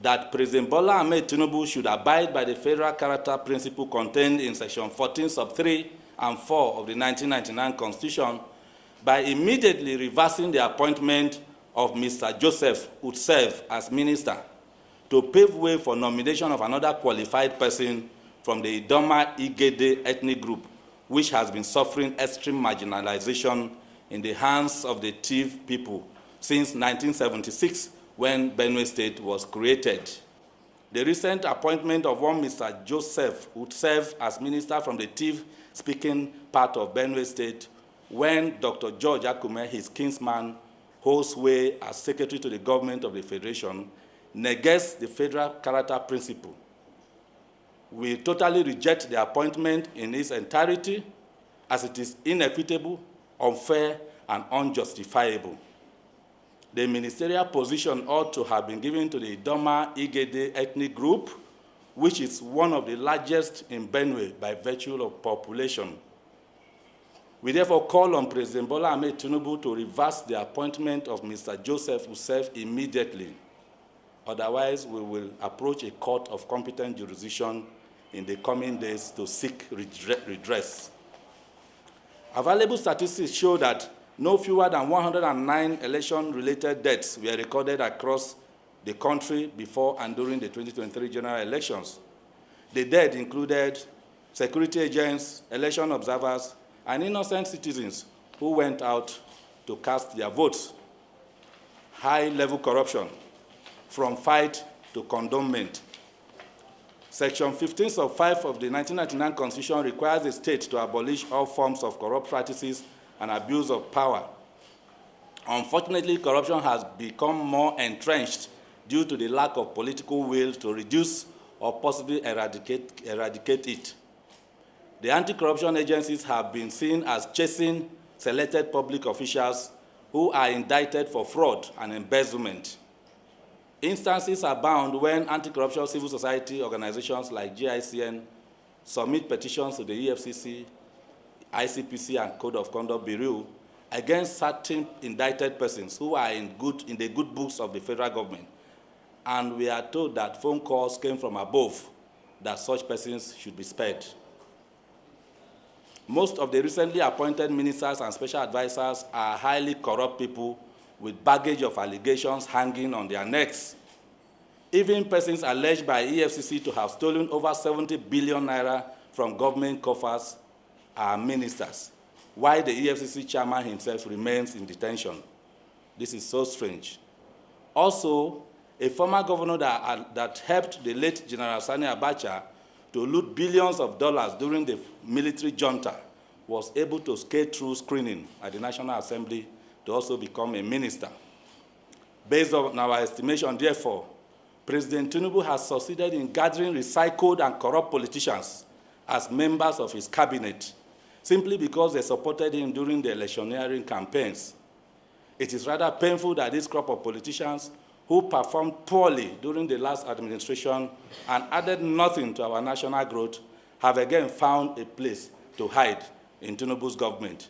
that President Bola Ahmed Tinubu should abide by the federal character principle contained in Section 14, sub 3 and 4 of the 1999 Constitution by immediately reversing the appointment of Mr. Joseph Utsev as minister to pave way for nomination of another qualified person from the Idoma Igede ethnic group, which has been suffering extreme marginalization in the hands of the Tiv people since 1976, when Benue State was created. The recent appointment of one Mr. Joseph Utsev as minister from the Tiv-speaking part of Benue State, when Dr. George Akume, his kinsman, holds sway as secretary to the government of the Federation, negates the federal character principle. We totally reject the appointment in its entirety, as it is inequitable, unfair, and unjustifiable. The ministerial position ought to have been given to the Idoma Igede ethnic group, which is one of the largest in Benue by virtue of population. We therefore call on President Bola Ahmed Tinubu to reverse the appointment of Mr. Joseph Utsev immediately. Otherwise, we will approach a court of competent jurisdiction in the coming days to seek redress. Available statistics show that no fewer than 109 election-related deaths were recorded across the country before and during the 2023 general elections. The dead included security agents, election observers, and innocent citizens who went out to cast their votes. High-level corruption, from fight to condonment. Section 15 sub 5 of the 1999 Constitution requires the state to abolish all forms of corrupt practices and abuse of power. Unfortunately, corruption has become more entrenched due to the lack of political will to reduce or possibly eradicate it. The anti-corruption agencies have been seen as chasing selected public officials who are indicted for fraud and embezzlement. Instances abound when anti-corruption civil society organizations like GICN submit petitions to the EFCC, ICPC, and Code of Conduct Bureau against certain indicted persons who are in the good books of the federal government. And we are told that phone calls came from above that such persons should be spared. Most of the recently appointed ministers and special advisors are highly corrupt people with baggage of allegations hanging on their necks. Even persons alleged by EFCC to have stolen over 70 billion naira from government coffers are ministers, while the EFCC chairman himself remains in detention. This is so strange. Also, a former governor that helped the late General Sani Abacha to loot billions of dollars during the military junta was able to skate through screening at the National Assembly to also become a minister. Based on our estimation, therefore, President Tinubu has succeeded in gathering recycled and corrupt politicians as members of his cabinet, simply because they supported him during the electioneering campaigns. It is rather painful that this crop of politicians who performed poorly during the last administration and added nothing to our national growth have again found a place to hide in Tinubu's government.